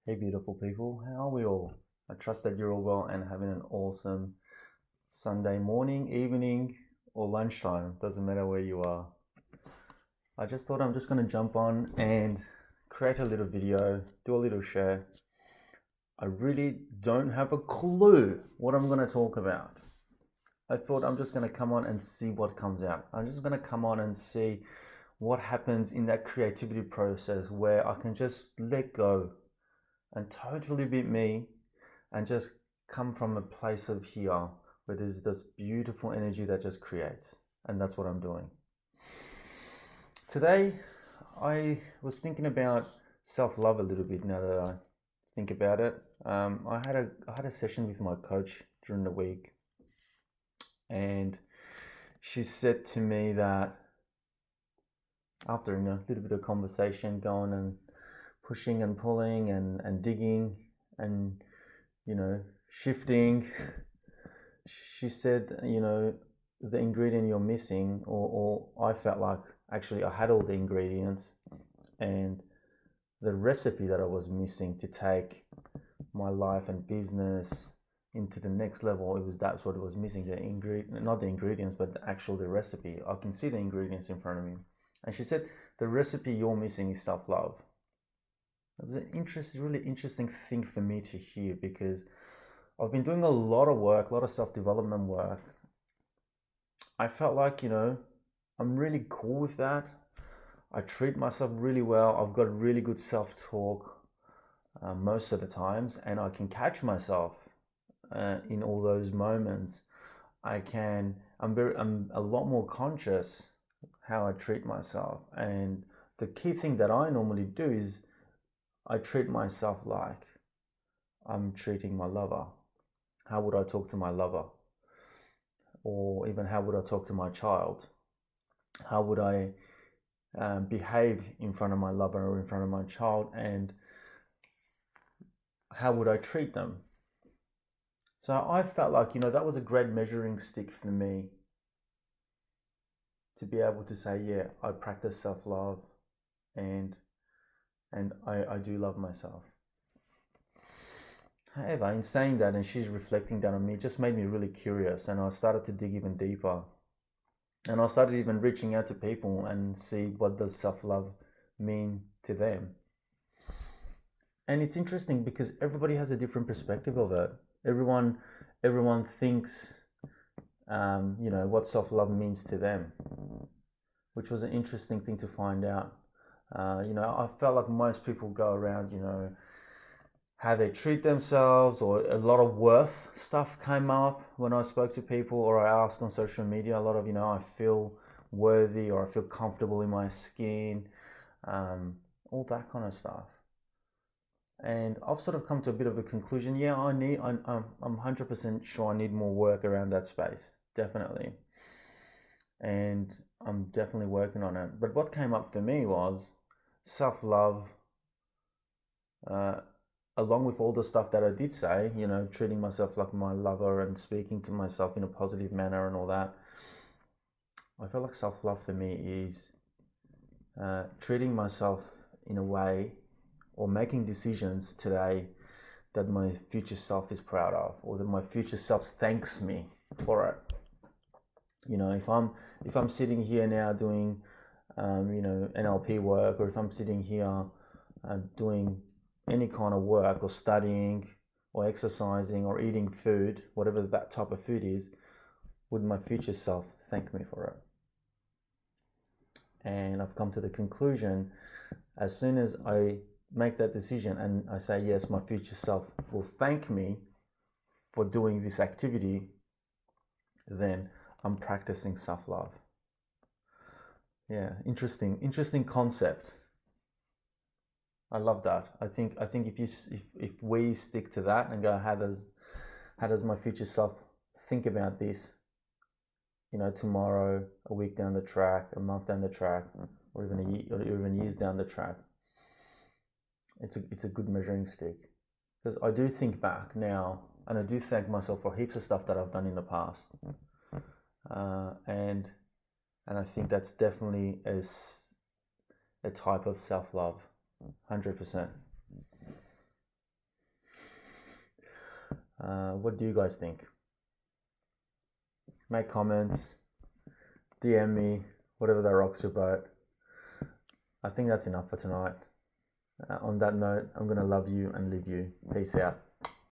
Hey, beautiful people, how are we all? I trust that you're all well and having an awesome Sunday morning, evening, or lunchtime. Doesn't matter where you are. I just thought I'm just going to jump on and create a little video, do a little share. I really don't have a clue what I'm going to talk about. I thought I'm just going to come on and see what comes out. I'm just going to come on and see what happens in that creativity process where I can just let go and totally be me and just come from a place of here where there's this beautiful energy that just creates. And that's what I'm doing. Today, I was thinking about self-love a little bit now that I think about it. I had a session with my coach during the week, and she said to me that after a little bit of conversation going and pushing and pulling and digging and shifting, she said, the ingredient you're missing, or I felt like actually I had all the ingredients, and the recipe that I was missing to take my life and business into the next level, that's what it was missing, the ingredient, not the ingredients, but the recipe. I can see the ingredients in front of me. And she said, the recipe you're missing is self-love. It was an really interesting thing for me to hear, because I've been doing a lot of work, a lot of self-development work. I felt like, I'm really cool with that. I treat myself really well. I've got really good self-talk most of the times, and I can catch myself in all those moments. I'm a lot more conscious how I treat myself. And the key thing that I normally do is I treat myself like I'm treating my lover. How would I talk to my lover? Or even how would I talk to my child? How would I behave in front of my lover or in front of my child? And how would I treat them? So I felt like, that was a great measuring stick for me to be able to say, yeah, I practice self-love and I do love myself. However, in saying that, and she's reflecting that on me, it just made me really curious, and I started to dig even deeper. And I started even reaching out to people and see what does self-love mean to them. And it's interesting because everybody has a different perspective of it. Everyone thinks, what self-love means to them, which was an interesting thing to find out. I felt like most people go around, how they treat themselves, or a lot of worth stuff came up when I spoke to people, or I asked on social media a lot of, I feel worthy, or I feel comfortable in my skin, all that kind of stuff. And I've sort of come to a bit of a conclusion. Yeah, I'm 100% sure I need more work around that space, definitely. And I'm definitely working on it. But what came up for me was self-love, along with all the stuff that I did say, treating myself like my lover and speaking to myself in a positive manner and all that. I feel like self-love for me is treating myself in a way, or making decisions today that my future self is proud of, or that my future self thanks me for it. If I'm sitting here now doing NLP work, or if I'm sitting here doing any kind of work, or studying, or exercising, or eating food, whatever that type of food is, would my future self thank me for it? And I've come to the conclusion, as soon as I make that decision and I say, yes, my future self will thank me for doing this activity, then I'm practicing self-love. Yeah, interesting concept. I love that. I think if we stick to that and go, how does my future self think about this? Tomorrow, a week down the track, a month down the track, or even a year, or even years down the track. It's a good measuring stick, because I do think back now, and I do thank myself for heaps of stuff that I've done in the past, and I think that's definitely a type of self-love, 100%. What do you guys think? Make comments, DM me, whatever that rocks your boat. I think that's enough for tonight. On that note, I'm going to love you and leave you. Peace out.